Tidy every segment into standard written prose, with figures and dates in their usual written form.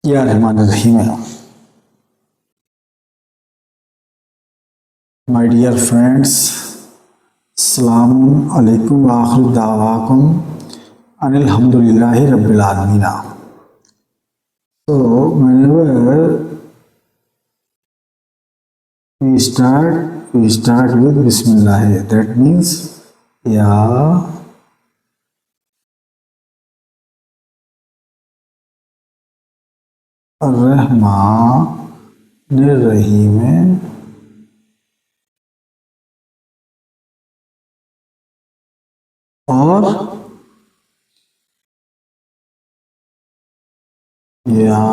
या रहमान रहीम। My dear friends, अस्सलामु अलैकुम व आखिर दावाकुम अनिल हम्दुलिल्लाहि रब्बिल आलमीन। So whenever we start with Bismillah. That means Ya Rahman रहीम और या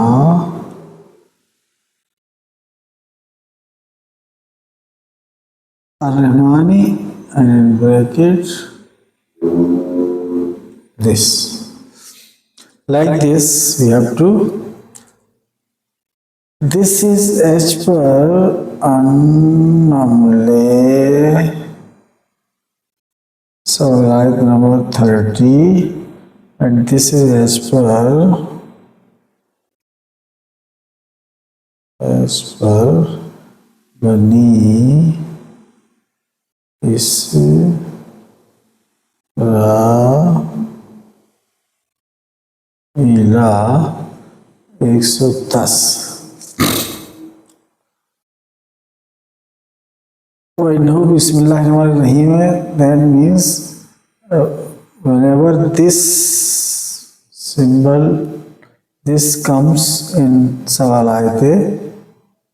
Rahmani and in bracket this. Like this we have to. This is as per Annamle. So like number 30, and this is as per Bani Israila 110. I know Bismillahirrahmanirrahim, that means whenever this symbol, this comes in Savalayate,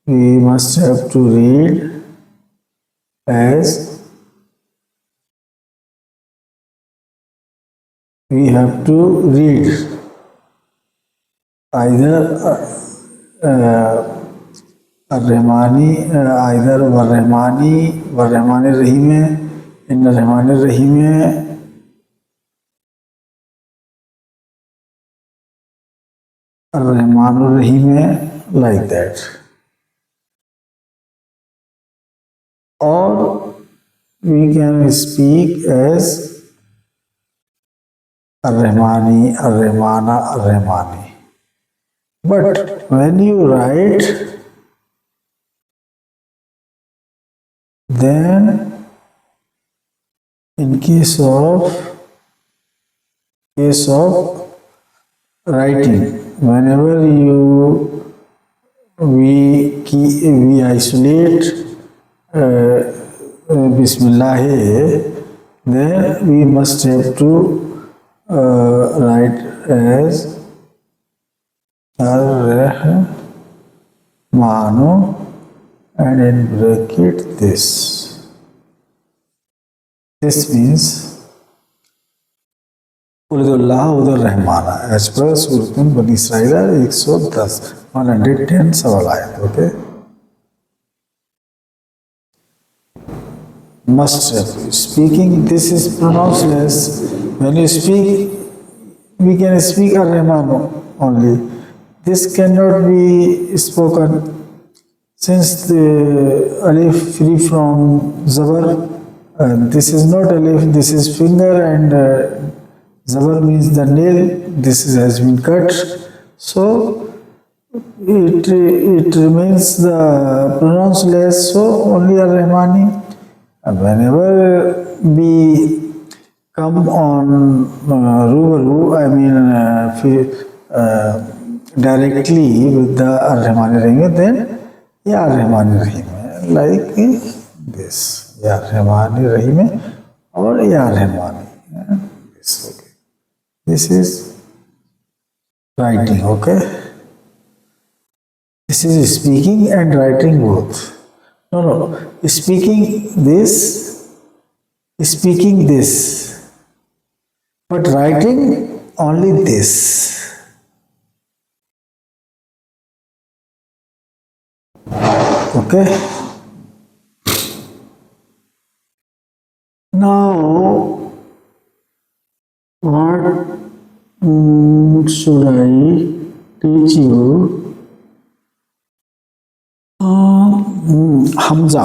we must have to read as either Rahmani इधर वरहमानी रहीम है, इन रहमान रहीम है, रहमान रहीम है, like that. Or we can speak as Ar-Rahmani, Ar-Rahmana, Ar-Rahmani. But when you write, then in case of writing, whenever we isolate Bismillah, then we must have to write as Ar-Rahmanu and in bracket this. This means Uridullah Udur Rahmana, as per Suratun Bani Israila 110 Savalayat. Okay? Must have. Speaking, this is pronounced less. When you speak, we can speak Ar-Rahman only. This cannot be spoken since the alif free from zabar. This is not alif, this is finger, and zabar means the nail. This has been cut. So it remains the pronounced less. So only Ar-Rahmani. Whenever we come on rubaru, I mean directly with the Ar-Rahmani Rahim, then Ya Ar-Rahmani Rahim, like this. Ya Ar-Rahmani Rahim or Ya Ar-Rahmani. This, okay. This is writing, okay? This is speaking and writing both. No. Speaking this, but writing only this. Okay. Now, what should I teach you? Hamza.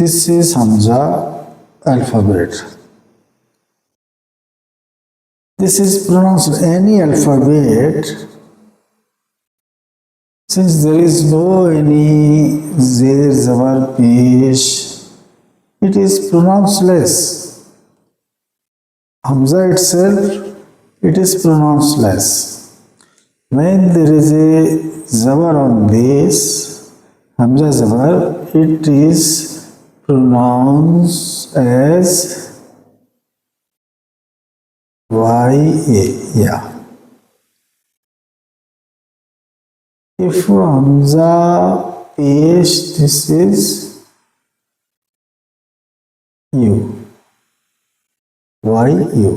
This is Hamza alphabet. This is pronounced any alphabet. Since there is no any Zer Zabar Pesh, it is pronounced less. Hamza itself, it is pronounced less. When there is a Zabar on this, Hamza Zabar, it is pronounced as Y-A, yeah. If Hamza Pesh, this is U, Y-U.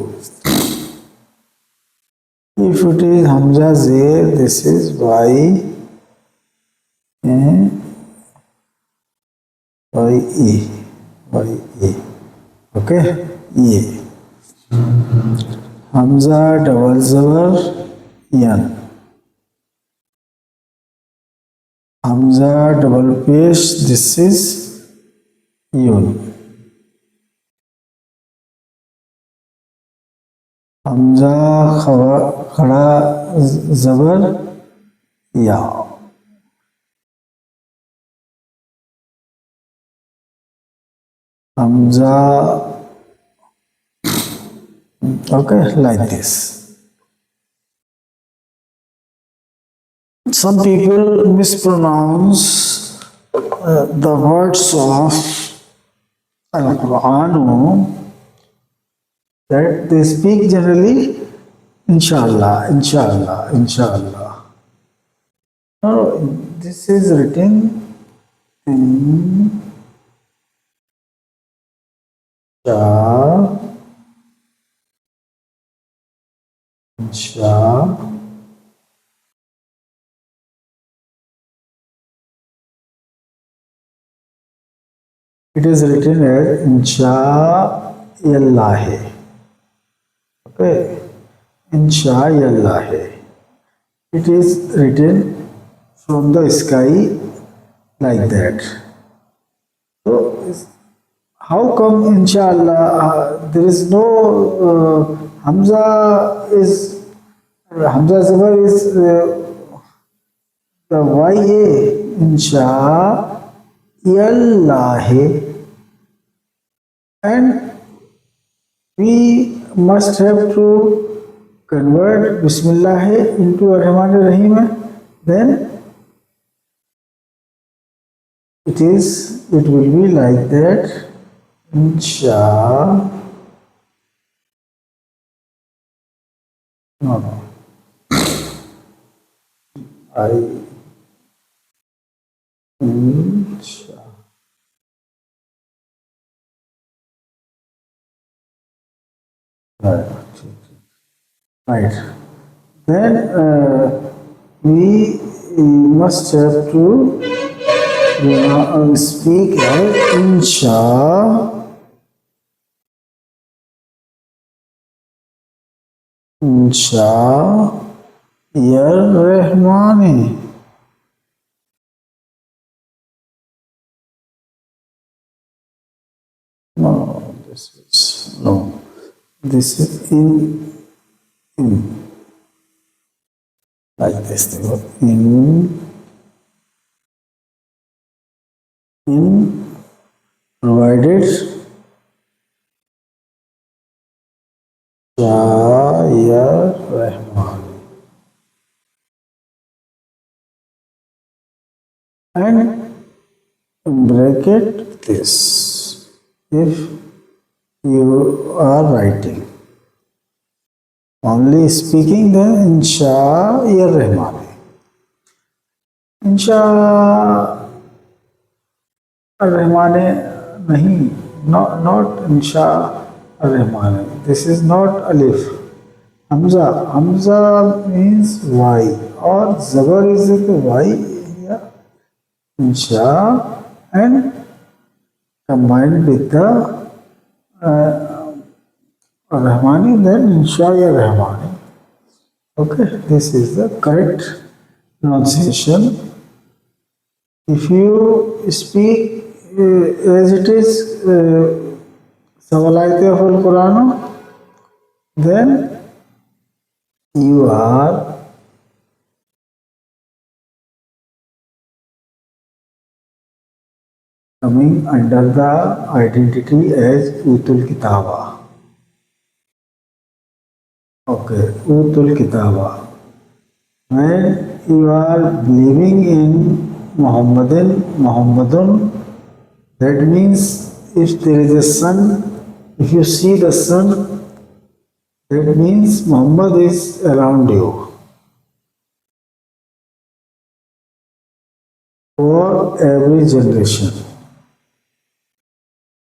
If it is Hamza Zer, this is Y-E, Y-E, Y-E. Okay? E. Hamza double zabar yan. Hamza double pesh, this is yun. Hamza khada zabar ya. Hamza, okay, like this. Some people mispronounce the words of Al-Quran, that they speak generally, Inshallah, Inshallah, Inshallah. No, this is written in Insha. It is written as Insha'Allah. Okay, Insha'Allah. It is written from the sky like that. So, how come Inshallah? There is no Hamza is Hamza Zabar is the YA Insha. Yallahi, and we must have to convert Bismillah into Ar-Rahman Ar-Rahim, then it will be like that. Insha. No. Insha. Right. Then we must have to speak as Insha Rahmani. No, this is no. This is in like this thing. In provided Ya Rahman, and in bracket this if you are writing. Only speaking, then Insha Ya Rahman. Insha Ar-Rahman nahi, not Insha Ar-Rahman. This is not Alif. Hamza. Hamza means Y, or Zabar is it Y here? Insha, and combined with the Rahmani, then Insha Ya Rahmani. Okay, this is the correct pronunciation. If you speak as it is some ayat of Al-Quran, then you are coming under the identity as Utul Kitaba. Okay, Utul Kitaba. When you are believing in Muhammadun, that means if there is a sun, if you see the sun, that means Muhammad is around you. For every generation,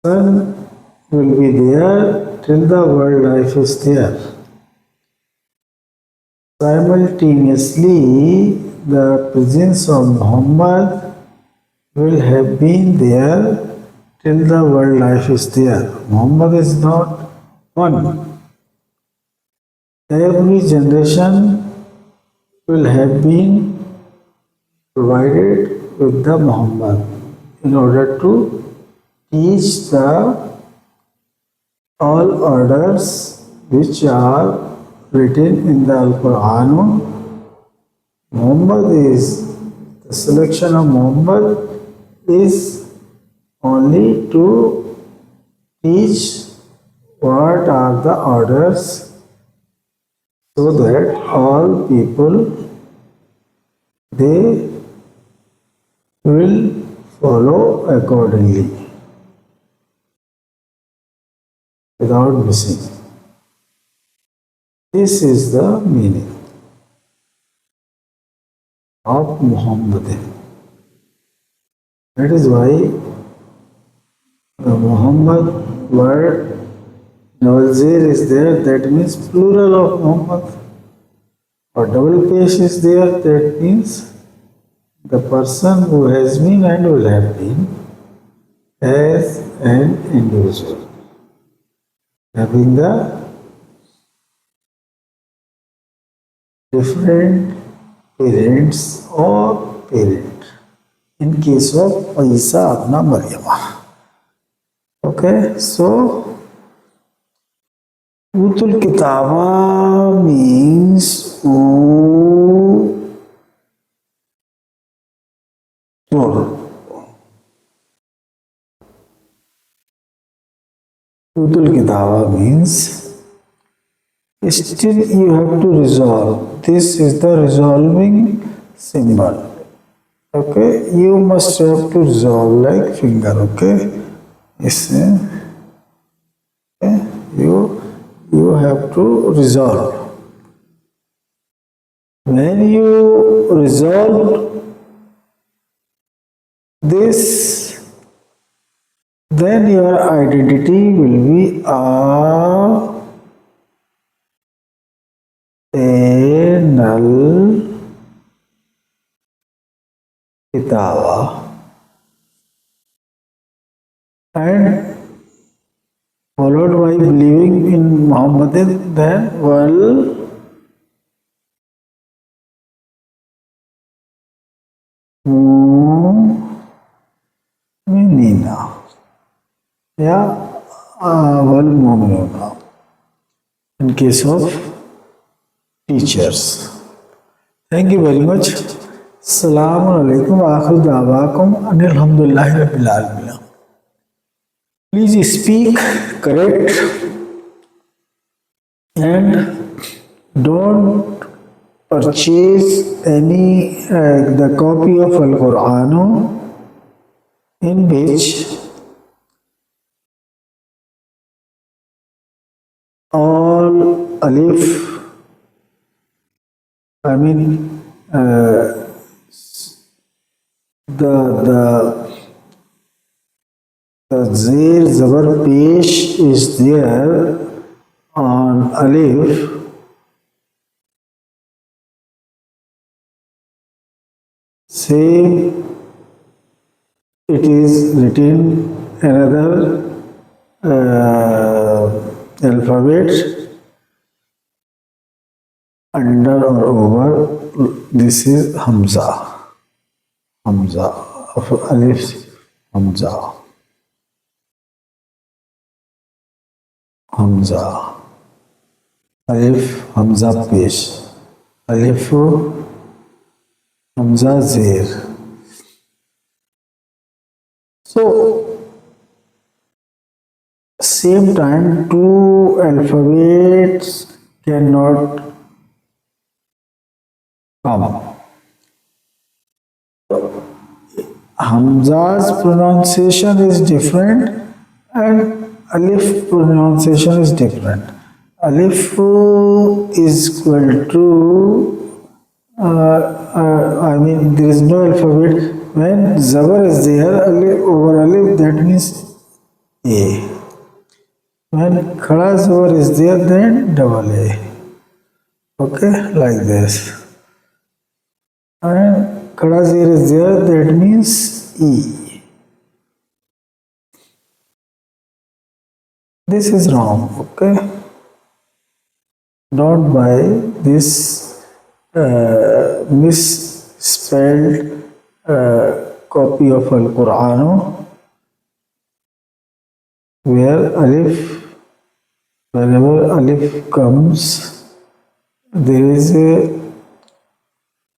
sun will be there till the world life is there. Simultaneously, the presence of Muhammad will have been there till the world life is there. Muhammad is not one. Every generation will have been provided with the Muhammad in order to teach the all orders which are written in the Al-Quran. Muhammad is, the selection of Muhammad is only to teach what are the orders so that all people they will follow accordingly without missing. This is the meaning of Muhammadin. That is why the Muhammad word Nawazir is there, that means plural of Muhammad. Or double pesh is there, that means the person who has been and will have been as an individual, having the different parents or parent. In case of Isa ibn Maryam. Okay, so Utul Kitaba means Utul. Utul Kitaba means still you have to resolve. This is the resolving symbol. Okay, you must have to resolve like finger. Okay, yes. Okay, you have to resolve. When you resolve this, then your identity will be a null Kitaba, and followed by believing in Muhammadin, then wal mu'minina, yeah, wal mu'minuna in case of teachers. Thank you very much. Assalamu alaikum wa akhiru da'wakum anil hamdulillahi rabbil alamin. Please speak correct and don't purchase any the copy of Al-Quran in which all alif, I mean the Zir Zabar Pesh is there on Alif. Same, it is written another alphabet under or over. This is Hamza. Hamza of Alif. Hamza, Hamza, अलिफ हमजा पेश, अलिफ हमजा जेर. So same time two alphabets cannot come. Hamza's pronunciation is different and Alif pronunciation is different. Alif is equal to, I mean, there is no alphabet. When Zabar is there, Alif over Alif, that means A. When Khada Zabar is there, then double A. Okay, like this. And Khada Zabar is there, that means E. This is wrong, okay? Don't buy this misspelled copy of Al-Quran where Alif, wherever Alif comes, there is a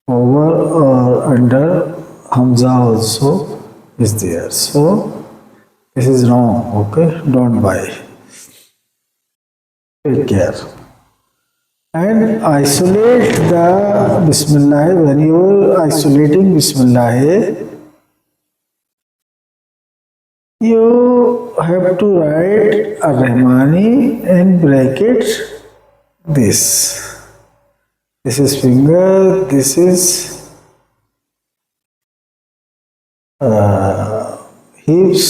over or under Hamza also is there. So this is wrong, okay? Don't buy. Take care. And isolate the Bismillah. When you are isolating Bismillah, you have to write Ar-Rahmani in bracket this. This is finger, this is hips,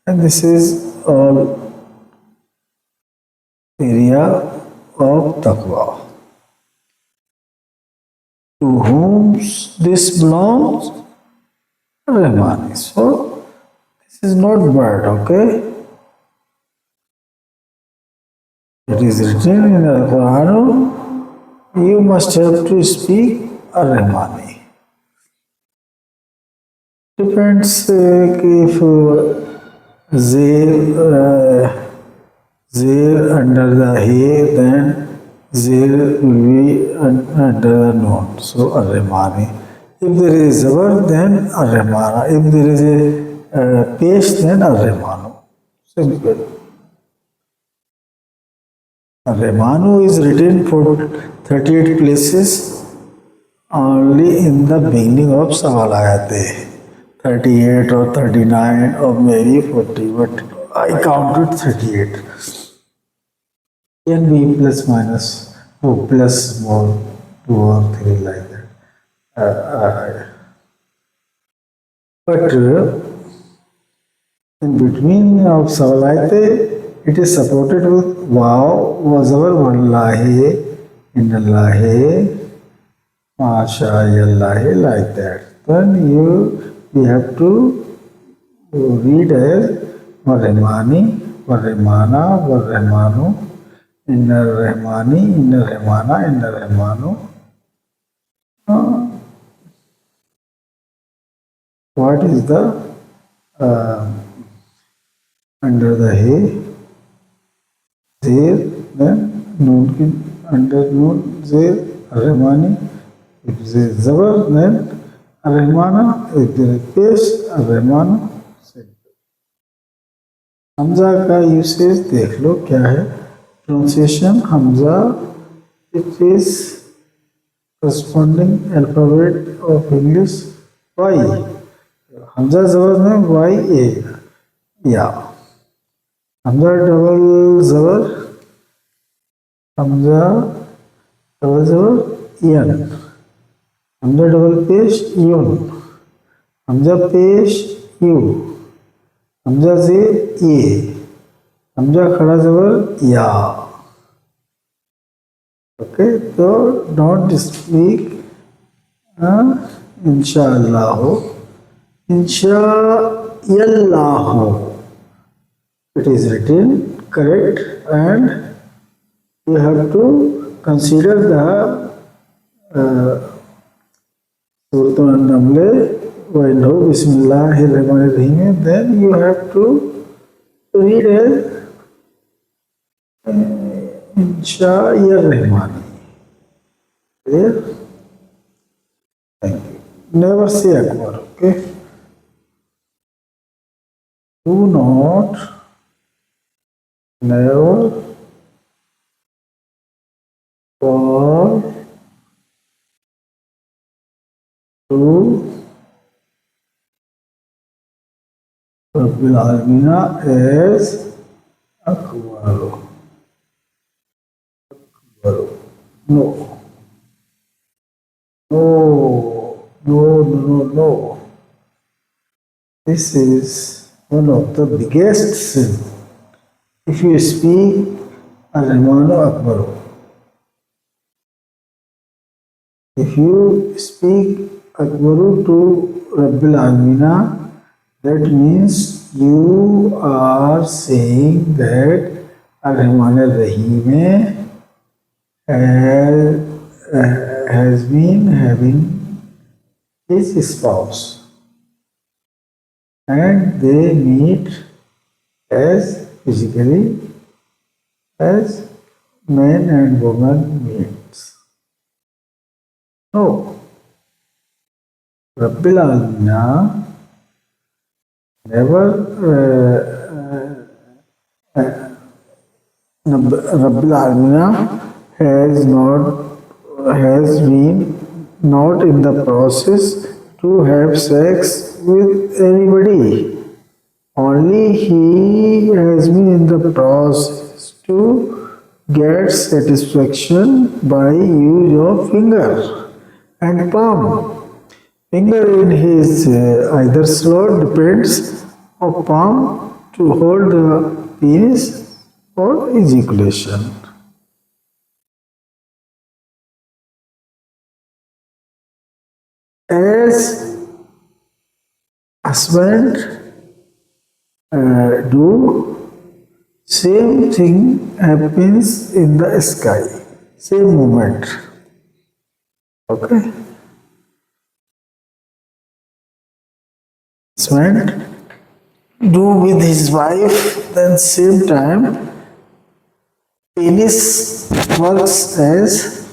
and this is all area of taqwa. To whom this belongs? Rahmani. So, this is not bird, okay? It is written in the Quran. You must have to speak Ar-Rahmani. Depends if Zir under the He, then Zir will be under the Noon. So Ar-Rahmani. If there is Zabar, then Ar-Rahmana. If there is a Pesh, then Ar-Rahmanu. Simple. Ar-Rahmanu is written for 38 places only in the beginning of Savalayate. 38 or 39 or maybe 40, but I counted 38. Can be plus minus, or plus more, 2 or 3 like that. But in between of Savalayate, it is supported with Wow, Wazavar, Wallahi, Innallahi, Masha, Yallahi, like that. Then we have to read as Warrahmani, Warrahmana, Warrahmanu, Inna Rahmani, Inna Rahmana, Inna Rahmanu. What is the under the He? Zir, then Noon under Noon, Zir, Rahmani. If there is Zabar, then Rahmana. If there is Pesh, Rahmana. Hamza का usage देख लो क्या है. Pronunciation Hamza, it is corresponding alphabet of English Y. Hamza जबर में Y A या Hamza double जबर, Hamza double जबर यन, Hamza double पेश यून, हमजा पेश यू, हमजा से ये, हमजा खड़ा जबर या. ओके, तो डोंट स्पीक इंशाअल्लाह, इंशाअल्लाह. It is written correct, and you have to consider the Surah An-Naml while no Bismillahirrahmanirrahim, then you have to read as Insha'Ir-Rahmani. Clear? Thank you. Never say Akbar, okay? Do not, never fall to Rabbil Alamina as Akbar. No. No. This is one of the biggest sin. If you speak Ar-Rahmanu Akbaru, if you speak Akbaru to Rabbil Alamina, that means you are saying that Ar-Rahman Ar-Rahim has been having his spouse and they meet as physically as man and woman meets. No. Rabbil Alamina never Rabbil Alamina has been not in the process to have sex with anybody. Only he has been in the process to get satisfaction by use of finger and palm. Finger in his either slot depends on palm to hold the penis for ejaculation. As husband do, same thing happens in the sky, same moment. Okay? Husband do with his wife, then same time penis works as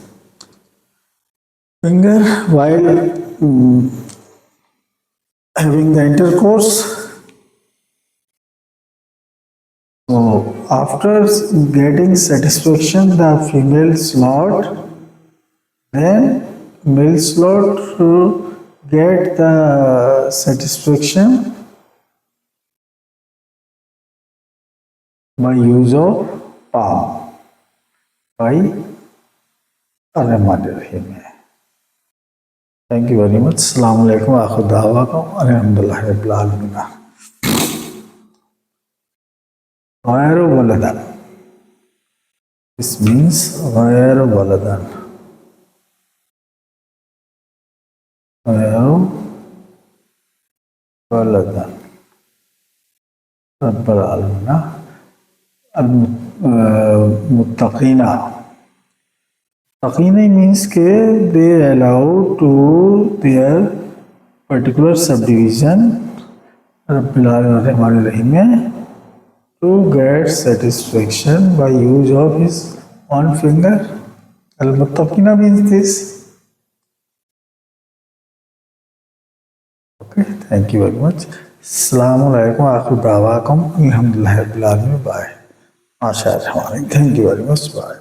finger while having the intercourse. So after getting satisfaction the female slot, then male slot to get the satisfaction by use of palm by Ar-Rahman Ar-Rahim. Thank you very much. Assalamu alaikum wa akhudawaakum. Alhamdulillah Rabbil Alamin. Ghayru waladan. This means Ghayru waladan. Ghayru waladan. Rabbil Alamin. Muttaqina. Taqina means that they allow to their particular subdivision Rabbil Alamin to get satisfaction by use of his one finger. Al-Muttaqina means this. Okay, thank you very much. Assalamu alaikum wa akhudawaakum. Alhamdulillah Rabbil Alamin. Bye. MashaAllah. Thank you very much. Bye.